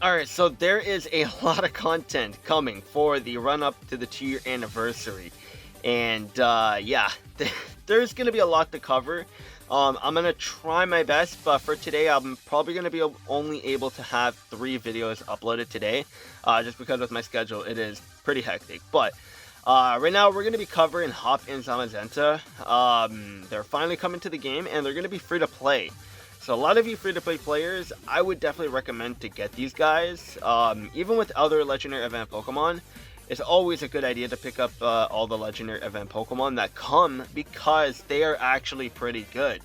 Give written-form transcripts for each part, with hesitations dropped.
Alright, so there is a lot of content coming for the run-up to the 2-year anniversary. And, yeah, there's going to be a lot to cover. I'm going to try my best, but for today, I'm probably going to be only able to have 3 videos uploaded today. Just because with my schedule, it is pretty hectic. But, right now, we're going to be covering Hop and Zamazenta. They're finally coming to the game, and they're going to be free to play. So a lot of you free-to-play players, I would definitely recommend to get these guys. Even with other Legendary Event Pokemon, it's always a good idea to pick up all the Legendary Event Pokemon that come because they are actually pretty good.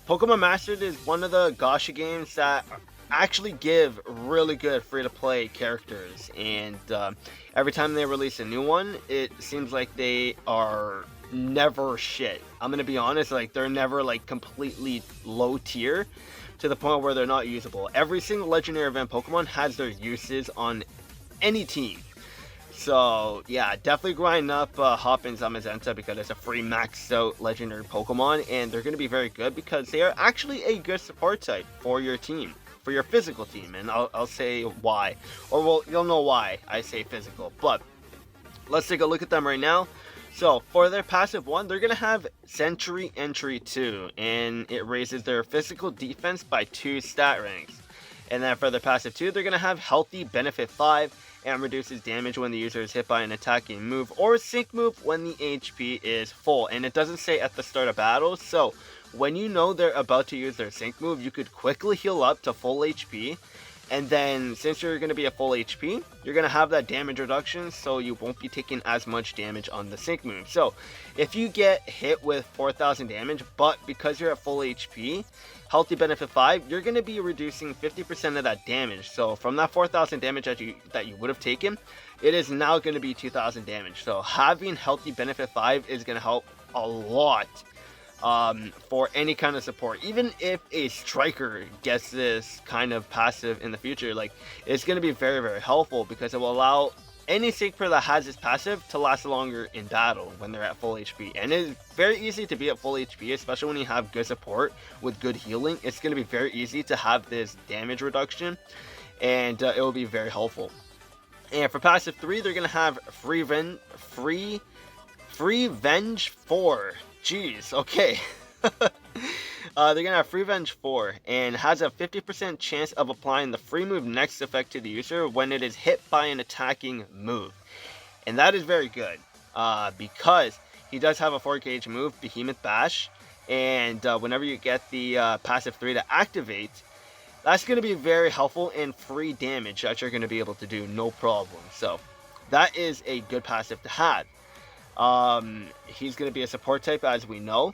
Pokemon Mastered is one of the gacha games that actually give really good free-to-play characters. And every time they release a new one, it seems like they are never shit. I'm gonna be honest, like they're never like completely low tier to the point where they're not usable. Every single Legendary Event Pokemon has their uses on any team. So yeah, definitely grind up Hop and Zamazenta because it's a free maxed out Legendary Pokemon, and they're gonna be very good because they are actually a good support type for your team, for your physical team. And I'll say why, or well, you'll know why I say physical. But let's take a look at them right now. So, for their passive 1, they're going to have Sentry Entry 2, and it raises their physical defense by 2 stat ranks. And then for their passive 2, they're going to have Healthy Benefit 5, and reduces damage when the user is hit by an attacking move or sync move when the HP is full. And it doesn't say at the start of battle, so when you know they're about to use their sync move, you could quickly heal up to full HP. And then, since you're going to be at full HP, you're going to have that damage reduction, so you won't be taking as much damage on the sync move. So, if you get hit with 4,000 damage, but because you're at full HP, Healthy Benefit 5, you're going to be reducing 50% of that damage. So, from that 4,000 damage that you would have taken, it is now going to be 2,000 damage. So, having Healthy Benefit 5 is going to help a lot. For any kind of support. Even if a striker gets this kind of passive in the future, like, it's going to be very, very helpful because it will allow any sync-per that has this passive to last longer in battle when they're at full HP. And it's very easy to be at full HP, especially when you have good support with good healing. It's going to be very easy to have this damage reduction, and it will be very helpful. And for passive 3, they're going to have Free Venge 4. Jeez, okay. They're gonna have Free Venge 4 and has a 50% chance of applying the free move next effect to the user when it is hit by an attacking move. And that is very good because he does have a 4-gauge move, Behemoth Bash, and whenever you get the passive 3 to activate, that's going to be very helpful in free damage that you're going to be able to do no problem. So that is a good passive to have. He's going to be a support type, as we know.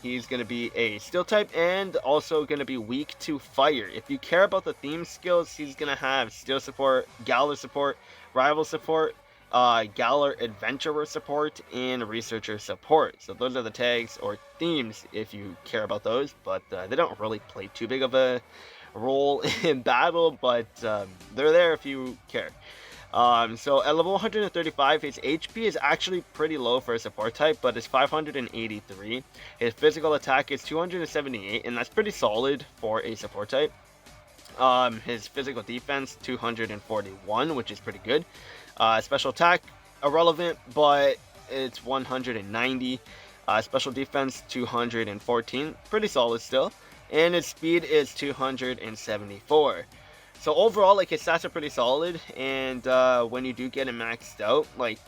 He's going to be a steel type and also going to be weak to fire. If you care about the theme skills, he's going to have steel support, Galar support, rival support, Galar adventurer support, and researcher support. So those are the tags or themes if you care about those, but they don't really play too big of a role in battle, but they're there if you care. So at level 135, his HP is actually pretty low for a support type, but it's 583. His physical attack is 278, and that's pretty solid for a support type. His physical defense, 241, which is pretty good. Special attack, irrelevant, but it's 190. Special defense, 214, pretty solid still. And his speed is 274. So overall, like, his stats are pretty solid, and when you do get him maxed out, like,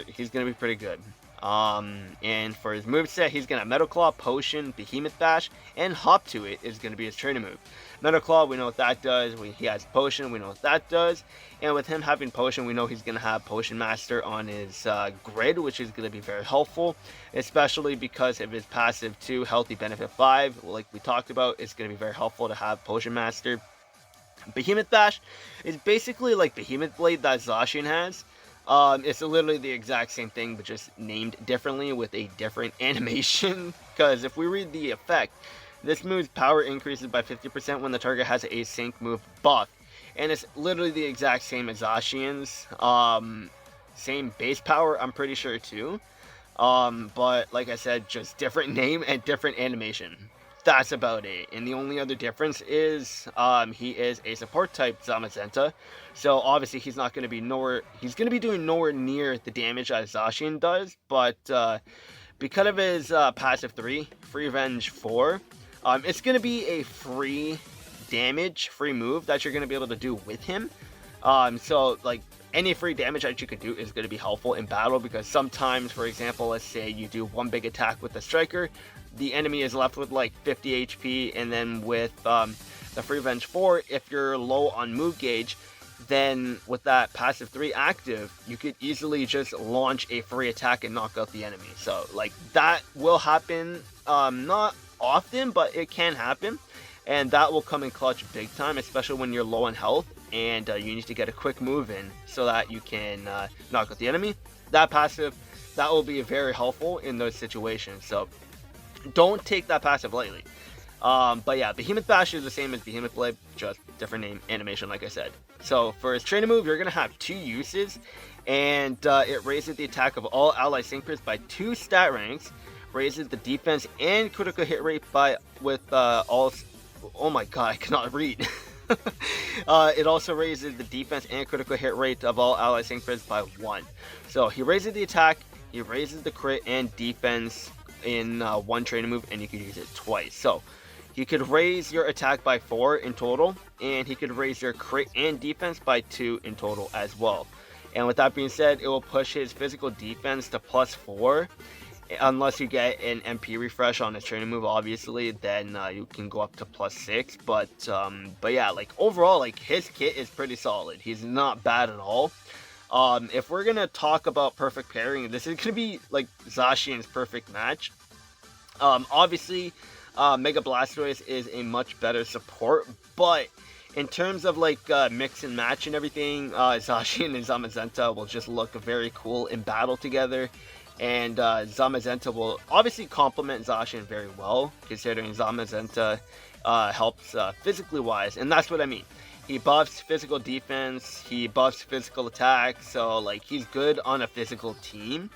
he's gonna be pretty good. And for his moveset, he's gonna Metal Claw, Potion, Behemoth Bash, and Hop to it is gonna be his training move. Metal Claw, we know what that does. He has Potion, we know what that does. And with him having Potion, we know he's gonna have Potion Master on his grid, which is gonna be very helpful, especially because of his passive 2, Healthy Benefit 5. Like we talked about, it's gonna be very helpful to have Potion Master. Behemoth Bash is basically like Behemoth Blade that Zacian has. It's literally the exact same thing, but just named differently with a different animation. Because if we read the effect, this move's power increases by 50% when the target has a sync move buff. And it's literally the exact same as Zacian's. Same base power, I'm pretty sure, too. But like I said, just different name and different animation. that's about it. And the only other difference is he is a support type Zamazenta. So obviously he's not going to be doing nowhere near the damage that Zacian does, but because of his passive 3, Free Revenge 4, it's going to be a free move that you're going to be able to do with him. So like any free damage that you can do is going to be helpful in battle, because sometimes, for example, let's say you do one big attack with the striker, the enemy is left with like 50 HP, and then with the Free Revenge 4, if you're low on move gauge, then with that passive 3 active, you could easily just launch a free attack and knock out the enemy. So like that will happen, not often, but it can happen, and that will come in clutch big time, especially when you're low on health and you need to get a quick move in so that you can knock out the enemy. That passive, that will be very helpful in those situations, so don't take that passive lightly. But yeah, Behemoth Bash is the same as Behemoth Blade, just different name, animation, like I said. So for his training move, you're going to have 2 uses, and it raises the attack of all ally synchros by 2 stat ranks, raises the defense and critical hit rate all... Oh my god, I cannot read. It also raises the defense and critical hit rate of all ally synchros by 1. So he raises the attack, he raises the crit and defense in one training move, and you can use it twice. So he could raise your attack by 4 in total, and he could raise your crit and defense by 2 in total as well. And with that being said, it will push his physical defense to +4, unless you get an MP refresh on his training move, obviously, then you can go up to +6. But yeah, like overall, like his kit is pretty solid. He's not bad at all. If we're gonna talk about perfect pairing, this is gonna be like Zacian's perfect match. Obviously, Mega Blastoise is a much better support, but in terms of like mix and match and everything, Zacian and Zamazenta will just look very cool in battle together. And Zamazenta will obviously complement Zacian very well, considering Zamazenta helps physically wise, and that's what I mean. He buffs physical defense, he buffs physical attack, so like he's good on a physical team.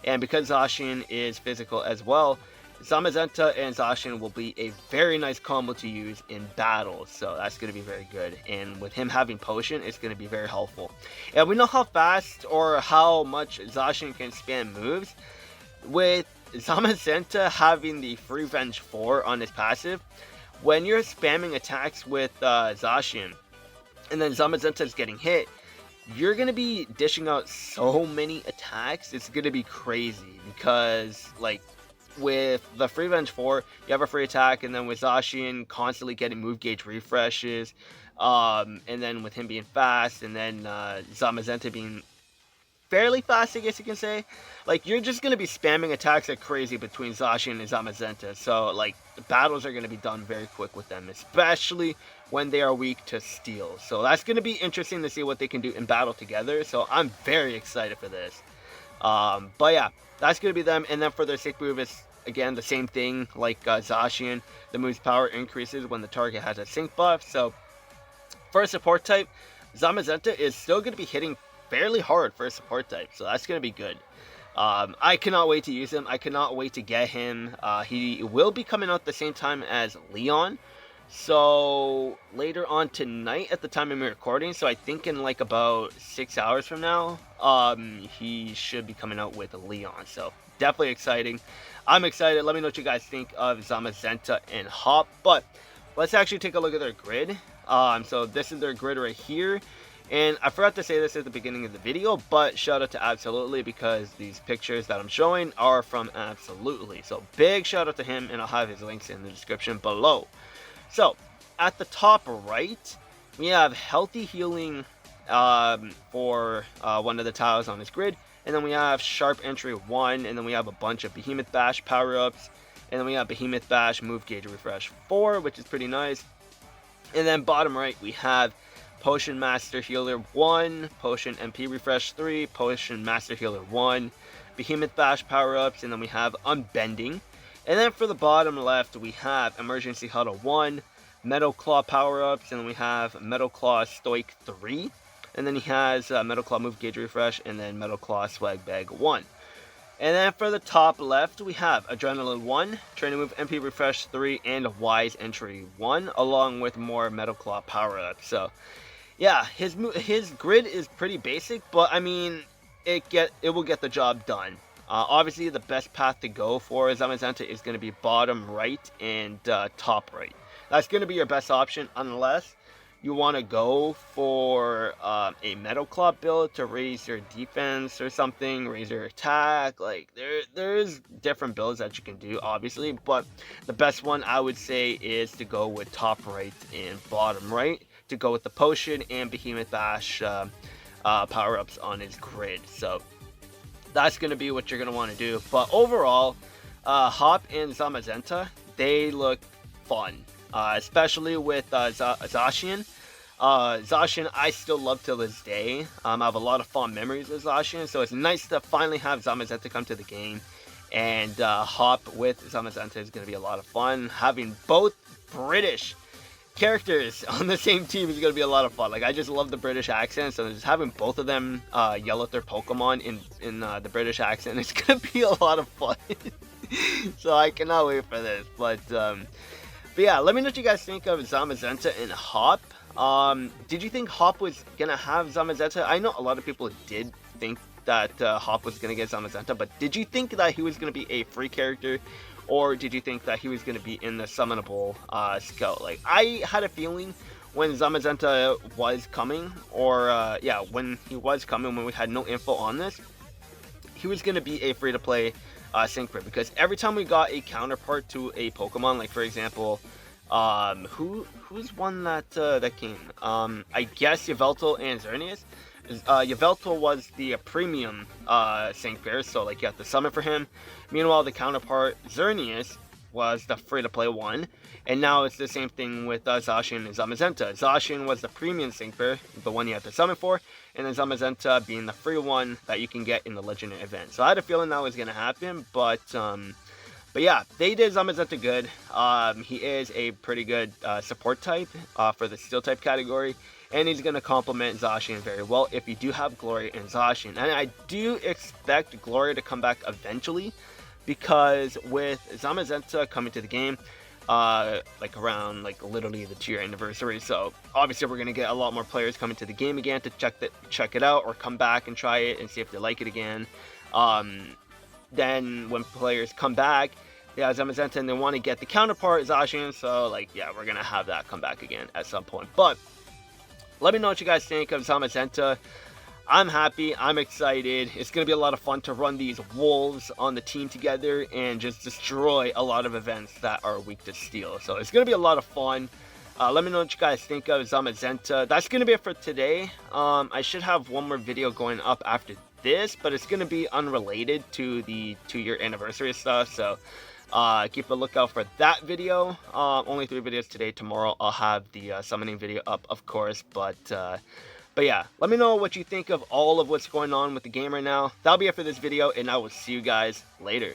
And because Zacian is physical as well, Zamazenta and Zacian will be a very nice combo to use in battle, so that's going to be very good. And with him having Potion, it's going to be very helpful. And we know how fast or how much Zacian can spam moves. With Zamazenta having the Free Revenge 4 on his passive, when you're spamming attacks with Zacian, and then Zamazenta is getting hit, you're going to be dishing out so many attacks, it's going to be crazy, because like with the Free Revenge 4, you have a free attack, and then with Zacian constantly getting move gauge refreshes, and then with him being fast, and then Zamazenta being fairly fast, I guess you can say, like you're just going to be spamming attacks like crazy between Zacian and Zamazenta, so like the battles are going to be done very quick with them, especially when they are weak to steel. So that's going to be interesting to see what they can do in battle together, so I'm very excited for this. But yeah, that's going to be them. And then for their sync move, it's again the same thing like Zacian. The move's power increases when the target has a sync buff. So for a support type, Zamazenta is still going to be hitting fairly hard for a support type, so that's going to be good. I cannot wait to use him. I cannot wait to get him. He will be coming out at the same time as Leon, so later on tonight at the time of me recording, so I think in like about 6 hours from now, he should be coming out with Leon, so definitely exciting. I'm excited. Let me know what you guys think of Zamazenta and Hop, but let's actually take a look at their grid. So this is their grid right here, and I forgot to say this at the beginning of the video, but shout out to Absol-Utely, because these pictures that I'm showing are from Absol-Utely, so big shout out to him, and I'll have his links in the description below. So, at the top right, we have Healthy Healing for one of the tiles on this grid. And then we have Sharp Entry 1, and then we have a bunch of Behemoth Bash power-ups. And then we have Behemoth Bash Move Gauge Refresh 4, which is pretty nice. And then bottom right, we have Potion Master Healer 1, Potion MP Refresh 3, Potion Master Healer 1, Behemoth Bash power-ups, and then we have Unbending. And then for the bottom left, we have Emergency Huddle 1, Metal Claw power-ups, and then we have Metal Claw Stoic 3. And then he has Metal Claw Move Gauge Refresh, and then Metal Claw Swag Bag 1. And then for the top left, we have Adrenaline 1, Training Move MP Refresh 3, and Wise Entry 1, along with more Metal Claw power-ups. So, yeah, his grid is pretty basic, but I mean, it will get the job done. Obviously, the best path to go for Zamazenta is going to be bottom right and top right. That's going to be your best option, unless you want to go for a Metal Claw build to raise your defense or something, raise your attack. Like there's different builds that you can do, obviously, but the best one I would say is to go with top right and bottom right, to go with the potion and Behemoth Bash power-ups on his grid. So that's going to be what you're going to want to do. But overall, Hop and Zamazenta, they look fun. Especially with Zacian. Zacian, I still love till this day. I have a lot of fond memories of Zacian, so it's nice to finally have Zamazenta come to the game. And Hop with Zamazenta is going to be a lot of fun. Having both British characters on the same team is going to be a lot of fun. Like, I just love the British accent, so just having both of them yell at their Pokemon in the British accent is going to be a lot of fun. So I cannot wait for this. But yeah, let me know what you guys think of Zamazenta and Hop. Did you think Hop was gonna have Zamazenta? I know a lot of people did think that Hop was gonna get Zamazenta, but did you think that he was gonna be a free character, or did you think that he was gonna be in the summonable scout? Like, I had a feeling when Zamazenta was coming, or yeah, when he was coming, when we had no info on this, he was gonna be a free-to-play sync rip, because every time we got a counterpart to a Pokemon, like for example, who's one that came? I guess Yveltal and Xerneas. Yveltal was the premium sync pair, so like you have to summon for him. Meanwhile, the counterpart Xerneas was the free-to-play one, and now it's the same thing with Zacian and Zamazenta. Zacian was the premium sync pair, the one you have to summon for, and then Zamazenta being the free one that you can get in the legendary event. So I had a feeling that was going to happen, but yeah, they did Zamazenta good. He is a pretty good support type for the Steel type category, and he's going to complement Zacian very well if you do have Gloria and Zacian. And I do expect Gloria to come back eventually, because with Zamazenta coming to the game, like around like literally the 2-year anniversary, so obviously we're gonna get a lot more players coming to the game again to check it out, or come back and try it and see if they like it again. Then when players come back, yeah, Zamazenta, and they want to get the counterpart Zacian, so like yeah, we're gonna have that come back again at some point. But let me know what you guys think of Zamazenta. I'm happy, I'm excited. It's going to be a lot of fun to run these wolves on the team together and just destroy a lot of events that are weak to steel. So it's going to be a lot of fun. Let me know what you guys think of Zamazenta. That's going to be it for today. I should have one more video going up after this, but it's going to be unrelated to the 2-year anniversary stuff. So keep a lookout for that video. Only 3 videos today. Tomorrow I'll have the summoning video up, of course, but yeah, let me know what you think of all of what's going on with the game right now. That'll be it for this video, and I will see you guys later.